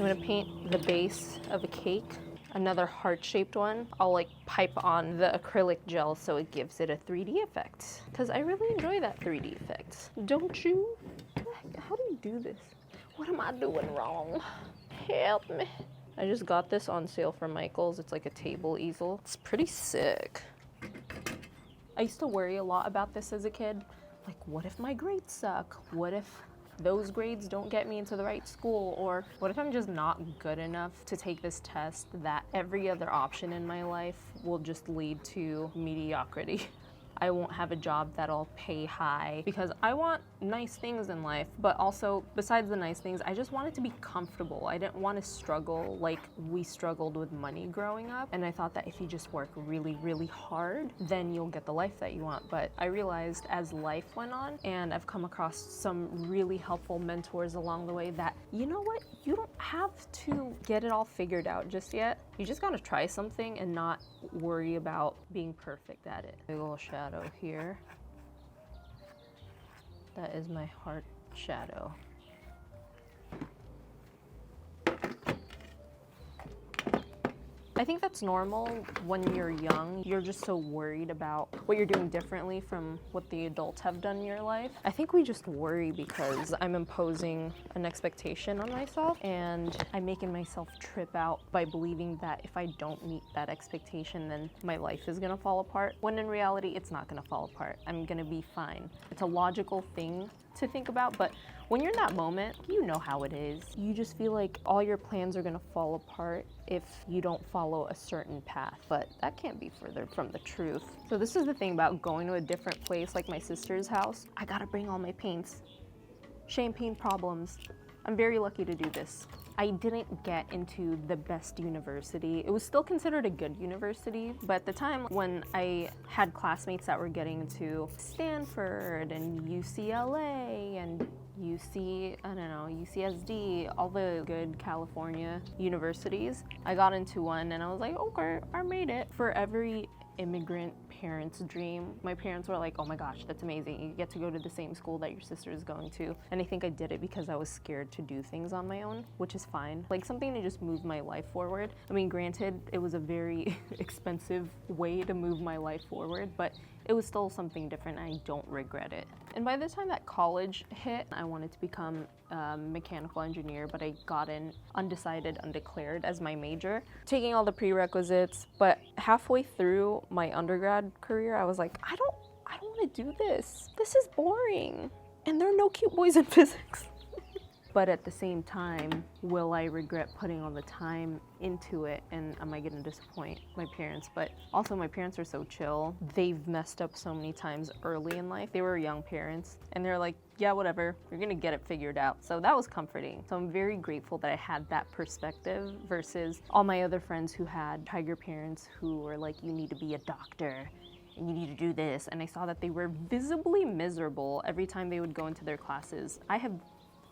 I'm gonna paint the base of a cake. Another heart-shaped one, I'll like pipe on the acrylic gel so it gives it a 3D effect. Because I really enjoy that 3D effect. Don't you? How do you do this? What am I doing wrong? Help me. I just got this on sale from Michael's. It's like a table easel. It's pretty sick. I used to worry a lot about this as a kid. Like, what if my grades suck? What if those grades don't get me into the right school? Or what if I'm just not good enough to take this test that every other option in my life will just lead to mediocrity? I won't have a job that'll pay high because I want nice things in life, but also besides the nice things, I just want it to be comfortable. I didn't want to struggle like we struggled with money growing up. And I thought that if you just work really, really hard, then you'll get the life that you want. But I realized as life went on, and I've come across some really helpful mentors along the way, that you know what? You don't have to get it all figured out just yet. You just gotta try something and not worry about being perfect at it. Big ol' shadow here. That is my heart shadow. I think that's normal when you're young. You're just so worried about what you're doing differently from what the adults have done in your life. I think we just worry because I'm imposing an expectation on myself, and I'm making myself trip out by believing that if I don't meet that expectation, then my life is gonna fall apart. When in reality, it's not gonna fall apart. I'm gonna be fine. It's a logical thing to think about, but when you're in that moment, you know how it is. You just feel like all your plans are gonna fall apart if you don't follow a certain path, but that can't be further from the truth. So this is the thing about going to a different place like my sister's house. I gotta bring all my paints. Champagne problems. I'm very lucky to do this. I didn't get into the best university. It was still considered a good university, but at the time when I had classmates that were getting into Stanford and UCLA and UCSD, all the good California universities, I got into one and I was like, okay, I made it. For every immigrant parent's dream, my parents were like, oh my gosh, that's amazing. You get to go to the same school that your sister is going to. And I think I did it because I was scared to do things on my own, which is fine. Like something to just move my life forward. I mean, granted, it was a very expensive way to move my life forward, but it was still something different and I don't regret it. And by the time that college hit, I wanted to become a mechanical engineer, but I got in undecided, undeclared as my major, taking all the prerequisites. But halfway through my undergrad career, I was like, I don't want to do this. This is boring. And there are no cute boys in physics. But at the same time, will I regret putting all the time into it, and am I gonna disappoint my parents? But also my parents are so chill. They've messed up so many times early in life. They were young parents and they're like, yeah, whatever, you're gonna get it figured out. So that was comforting. So I'm very grateful that I had that perspective versus all my other friends who had tiger parents who were like, you need to be a doctor and you need to do this. And I saw that they were visibly miserable every time they would go into their classes. I have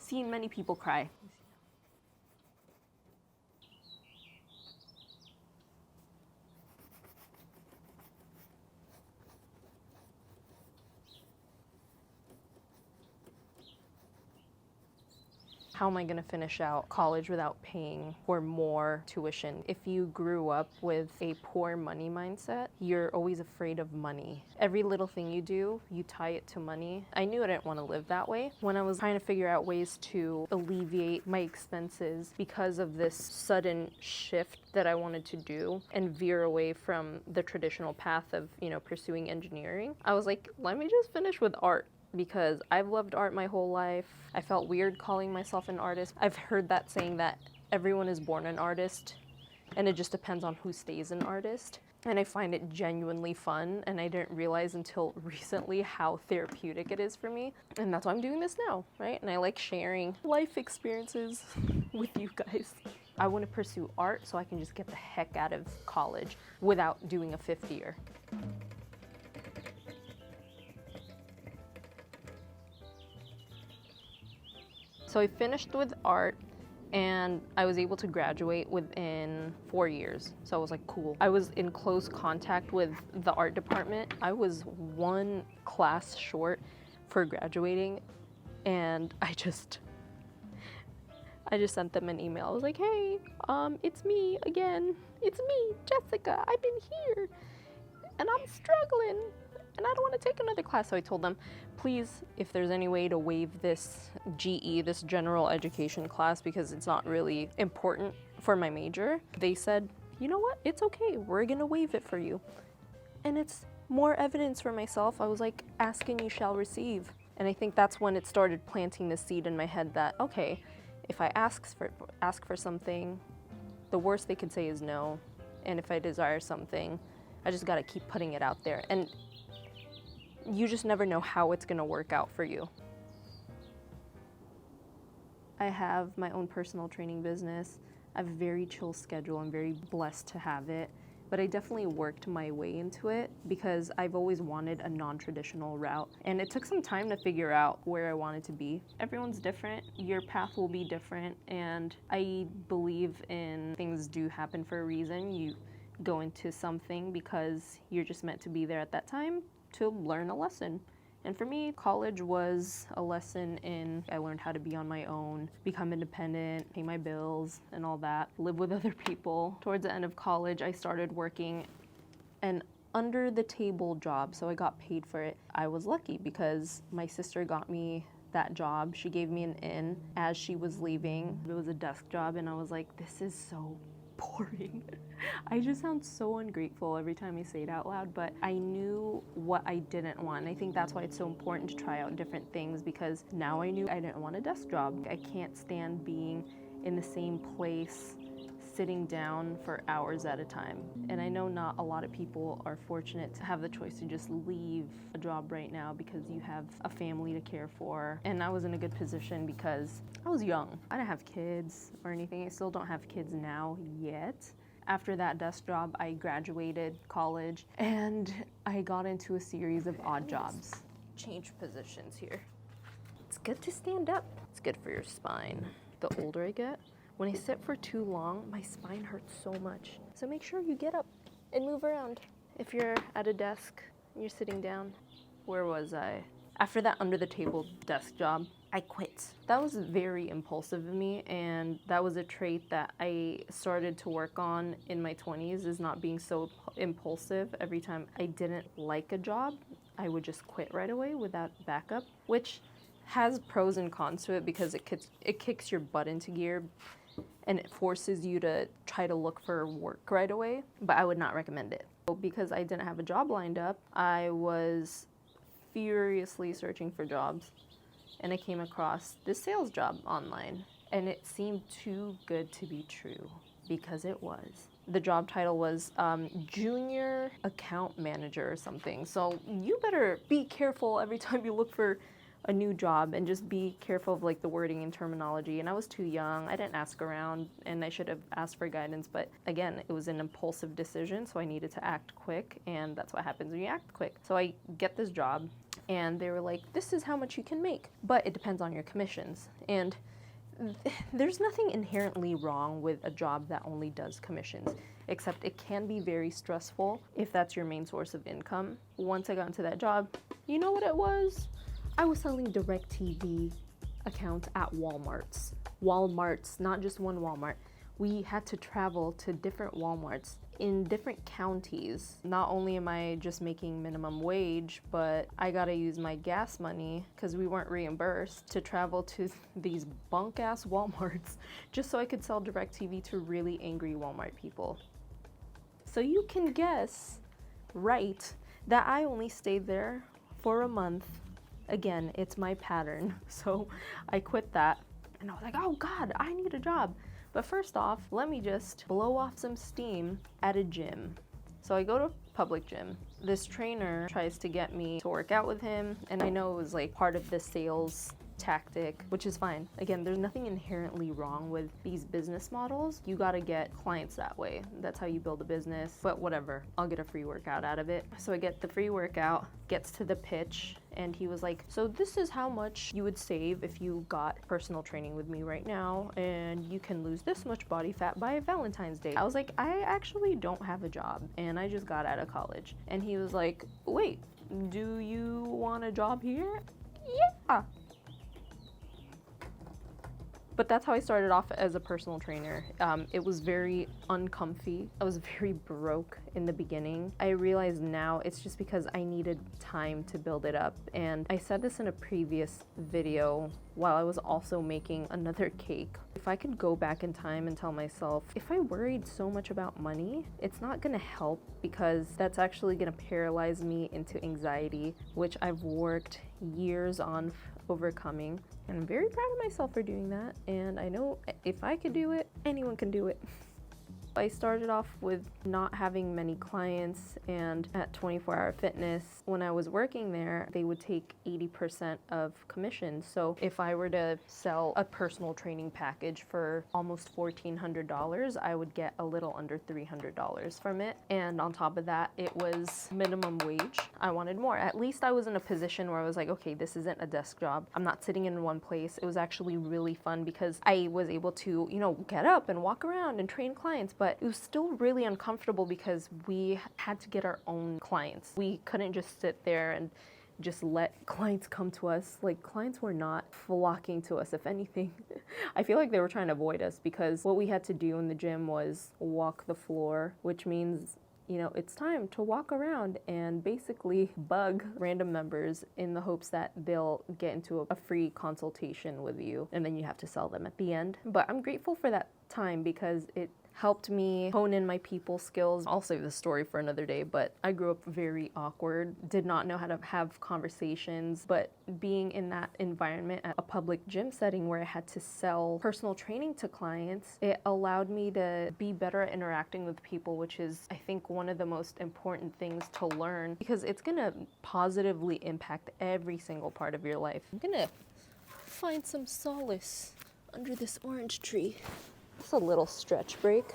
seen many people cry. How am I gonna finish out college without paying for more tuition? If you grew up with a poor money mindset, you're always afraid of money. Every little thing you do, you tie it to money. I knew I didn't want to live that way. When I was trying to figure out ways to alleviate my expenses because of this sudden shift that I wanted to do and veer away from the traditional path of, pursuing engineering, I was like, let me just finish with art. Because I've loved art my whole life. I felt weird calling myself an artist. I've heard that saying that everyone is born an artist and it just depends on who stays an artist. And I find it genuinely fun, and I didn't realize until recently how therapeutic it is for me. And that's why I'm doing this now, right? And I like sharing life experiences with you guys. I want to pursue art so I can just get the heck out of college without doing a fifth year. So I finished with art and I was able to graduate within 4 years. So I was like, cool. I was in close contact with the art department. I was one class short for graduating, and I I just sent them an email. I was like, hey, it's me again. It's me, Jessica. I've been here and I'm struggling and I don't want to take another class. So I told them, please, if there's any way to waive this GE, this general education class, because it's not really important for my major. They said, you know what? It's okay. We're going to waive it for you. And it's more evidence for myself. I was like, asking you shall receive. And I think that's when it started planting the seed in my head that, okay, if I ask for something, the worst they could say is no. And if I desire something, I just gotta keep putting it out there. And you just never know how it's gonna work out for you. I have my own personal training business. I have a very chill schedule. I'm very blessed to have it. But I definitely worked my way into it because I've always wanted a non-traditional route. And it took some time to figure out where I wanted to be. Everyone's different, your path will be different, and I believe in things do happen for a reason. You go into something because you're just meant to be there at that time to learn a lesson. And for me, college was a lesson in I learned how to be on my own, become independent, pay my bills and all that, live with other people. Towards the end of college, I started working an under the table job, so I got paid for it. I was lucky because my sister got me that job. She gave me an in as she was leaving. It was a desk job and I was like, this is so boring. I just sound so ungrateful every time I say it out loud, but I knew what I didn't want. And I think that's why it's so important to try out different things, because now I knew I didn't want a desk job. I can't stand being in the same place, sitting down for hours at a time. And I know not a lot of people are fortunate to have the choice to just leave a job right now because you have a family to care for. And I was in a good position because I was young. I didn't have kids or anything. I still don't have kids now yet. After that desk job, I graduated college and I got into a series of odd jobs. Change positions here. It's good to stand up. It's good for your spine. The older I get, when I sit for too long, my spine hurts so much. So make sure you get up and move around. If you're at a desk and you're sitting down, where was I? After that under the table desk job, I quit. That was very impulsive of me, and that was a trait that I started to work on in my 20s, is not being so impulsive. Every time I didn't like a job, I would just quit right away without backup, which has pros and cons to it because it kicks your butt into gear and it forces you to try to look for work right away, but I would not recommend it. Because I didn't have a job lined up, I was furiously searching for jobs, and I came across this sales job online, and it seemed too good to be true, because it was. The job title was junior account manager or something, so you better be careful every time you look for a new job and just be careful of like the wording and terminology. And I was too young. I didn't ask around and I should have asked for guidance, but again, it was an impulsive decision, so I needed to act quick, and that's what happens when you act quick. So I get this job and they were like, this is how much you can make, but it depends on your commissions. And there's nothing inherently wrong with a job that only does commissions, except it can be very stressful if that's your main source of income. Once I got into that job, you know what it was? I was selling DirecTV accounts at Walmarts. Walmarts, not just one Walmart. We had to travel to different Walmarts in different counties. Not only am I just making minimum wage, but I gotta use my gas money because we weren't reimbursed to travel to these bunk-ass Walmarts just so I could sell DirecTV to really angry Walmart people. So you can guess, right, that I only stayed there for a month. Again, it's my pattern. So I quit that and I was like, oh God, I need a job. But first off, let me just blow off some steam at a gym. So I go to a public gym. This trainer tries to get me to work out with him, and I know it was like part of the sales tactic, which is fine. Again, there's nothing inherently wrong with these business models. You gotta get clients that way. That's how you build a business, but whatever. I'll get a free workout out of it. So I get the free workout, gets to the pitch, and he was like, so this is how much you would save if you got personal training with me right now, and you can lose this much body fat by Valentine's Day. I was like, I actually don't have a job, and I just got out of college. And he was like, wait, do you want a job here? Yeah. But that's how I started off as a personal trainer. It was very uncomfy. I was very broke in the beginning. I realize now it's just because I needed time to build it up. And I said this in a previous video while I was also making another cake. If I could go back in time and tell myself, if I worried so much about money, it's not gonna help, because that's actually gonna paralyze me into anxiety, which I've worked years on overcoming. And I'm very proud of myself for doing that. And I know if I could do it, anyone can do it. I started off with not having many clients, and at 24 Hour Fitness, when I was working there, they would take 80% of commission. So if I were to sell a personal training package for almost $1,400, I would get a little under $300 from it. And on top of that, it was minimum wage. I wanted more. At least I was in a position where I was like, okay, this isn't a desk job. I'm not sitting in one place. It was actually really fun because I was able to, get up and walk around and train clients, but it was still really uncomfortable because we had to get our own clients. We couldn't just sit there and just let clients come to us. Like, clients were not flocking to us. If anything, I feel like they were trying to avoid us, because what we had to do in the gym was walk the floor, which means it's time to walk around and basically bug random members in the hopes that they'll get into a free consultation with you, and then you have to sell them at the end. But I'm grateful for that time because it helped me hone in my people skills. I'll save this story for another day, but I grew up very awkward, did not know how to have conversations, but being in that environment at a public gym setting where I had to sell personal training to clients, it allowed me to be better at interacting with people, which is, I think, one of the most important things to learn, because it's gonna positively impact every single part of your life. I'm gonna find some solace under this orange tree. It's a little stretch break.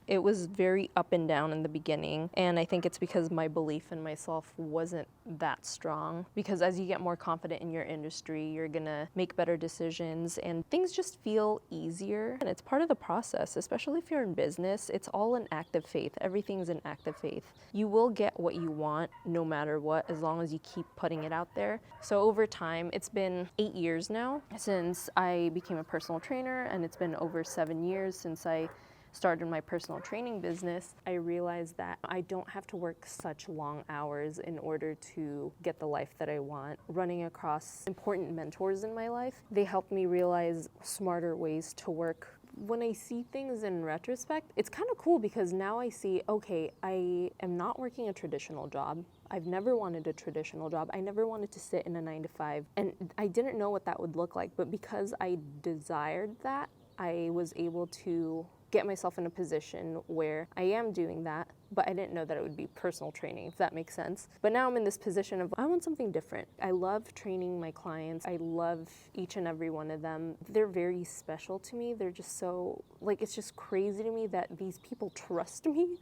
It was very up and down in the beginning, and I think it's because my belief in myself wasn't that strong. Because as you get more confident in your industry, you're gonna make better decisions and things just feel easier. And it's part of the process, especially if you're in business. It's all an act of faith. Everything's an act of faith. You will get what you want no matter what, as long as you keep putting it out there. So over time, it's been 8 years now since I became a personal trainer, and it's been over 7 years since I started my personal training business. I realized that I don't have to work such long hours in order to get the life that I want. Running across important mentors in my life, they helped me realize smarter ways to work. When I see things in retrospect, it's kind of cool, because now I see, okay, I am not working a traditional job. I've never wanted a traditional job. I never wanted to sit in a 9-to-5, and I didn't know what that would look like. But because I desired that, I was able to get myself in a position where I am doing that, but I didn't know that it would be personal training, if that makes sense. But now I'm in this position of, I want something different. I love training my clients. I love each and every one of them. They're very special to me. They're just so, it's just crazy to me that these people trust me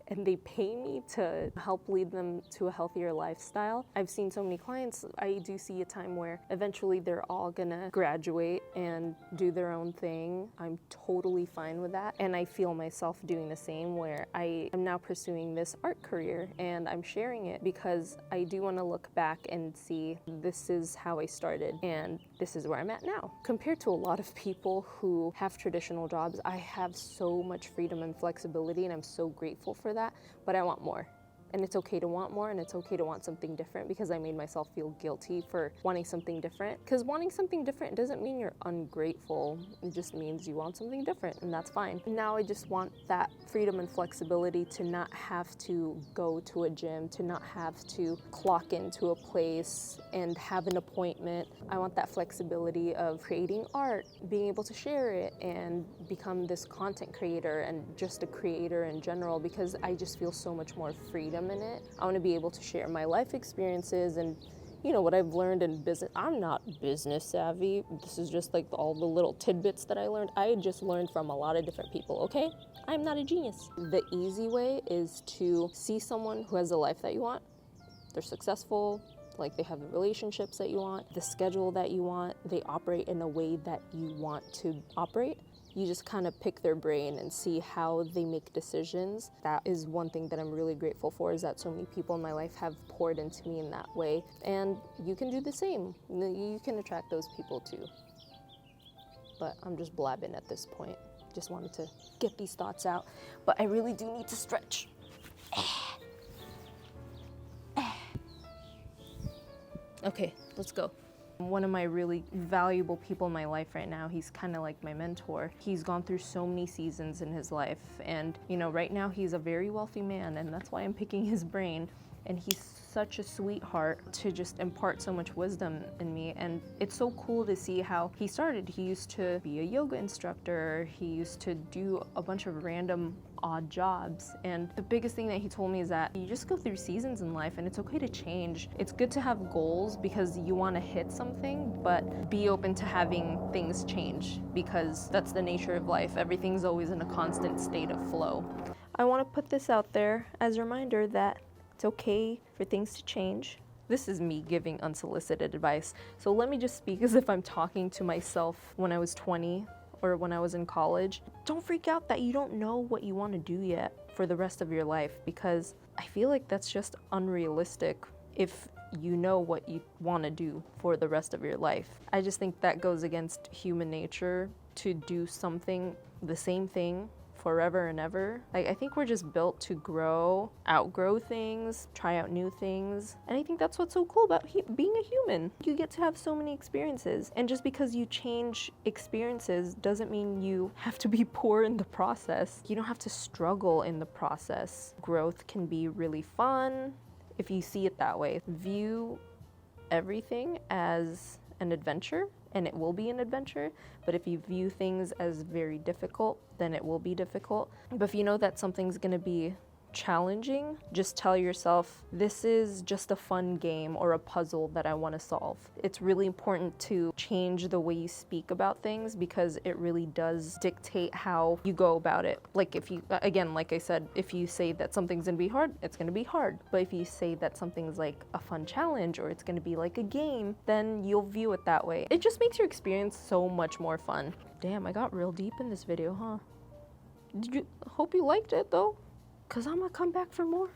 and they pay me to help lead them to a healthier lifestyle. I've seen so many clients. I do see a time where eventually they're all gonna graduate and do their own thing. I'm totally fine with that. And I feel myself doing the same, where I am now pursuing this art career, and I'm sharing it because I do wanna look back and see, this is how I started and this is where I'm at now. Compared to a lot of people who have traditional jobs, I have so much freedom and flexibility, and I'm so grateful for that, but I want more. And it's okay to want more, and it's okay to want something different, because I made myself feel guilty for wanting something different. Because wanting something different doesn't mean you're ungrateful. It just means you want something different, and that's fine. Now I just want that freedom and flexibility to not have to go to a gym, to not have to clock into a place and have an appointment. I want that flexibility of creating art, being able to share it, and become this content creator and just a creator in general, because I just feel so much more freedom in it. I want to be able to share my life experiences and what I've learned in business. I'm not business savvy. This is just all the little tidbits that I learned. I just learned from a lot of different people, okay? I'm not a genius. The easy way is to see someone who has the life that you want. They're successful, they have the relationships that you want, the schedule that you want, they operate in a way that you want to operate, you just kind of pick their brain and see how they make decisions. That is one thing that I'm really grateful for, is that so many people in my life have poured into me in that way. And you can do the same. You can attract those people too. But I'm just blabbing at this point. Just wanted to get these thoughts out. But I really do need to stretch. Okay, let's go. One of my really valuable people in my life right now, he's kind of like my mentor. He's gone through so many seasons in his life, and you know, right now he's a very wealthy man, and that's why I'm picking his brain. And he's such a sweetheart to just impart so much wisdom in me. And it's so cool to see how he started. He used to be a yoga instructor. He used to do a bunch of random odd jobs. And the biggest thing that he told me is that you just go through seasons in life, and it's okay to change. It's good to have goals because you want to hit something, but be open to having things change, because that's the nature of life. Everything's always in a constant state of flow. I want to put this out there as a reminder that it's okay for things to change. This is me giving unsolicited advice. So let me just speak as if I'm talking to myself when I was 20 or when I was in college. Don't freak out that you don't know what you want to do yet for the rest of your life, because I feel like that's just unrealistic if you know what you want to do for the rest of your life. I just think that goes against human nature to do something, the same thing, forever and ever. Like, I think we're just built to grow, outgrow things, try out new things. And I think that's what's so cool about being a human. You get to have so many experiences. And just because you change experiences doesn't mean you have to be poor in the process. You don't have to struggle in the process. Growth can be really fun if you see it that way. View everything as an adventure, and it will be an adventure. But if you view things as very difficult, then it will be difficult. But if you know that something's gonna be challenging, just tell yourself, this is just a fun game or a puzzle that I want to solve. It's really important to change the way you speak about things, because it really does dictate how you go about it. Like, if you, again, like I said, if you say that something's gonna be hard, it's gonna be hard. But if you say that something's like a fun challenge or it's gonna be like a game, then you'll view it that way. It just makes your experience so much more fun. Damn, I got real deep in this video, huh? Hope you liked it though, 'cause I'm gonna come back for more.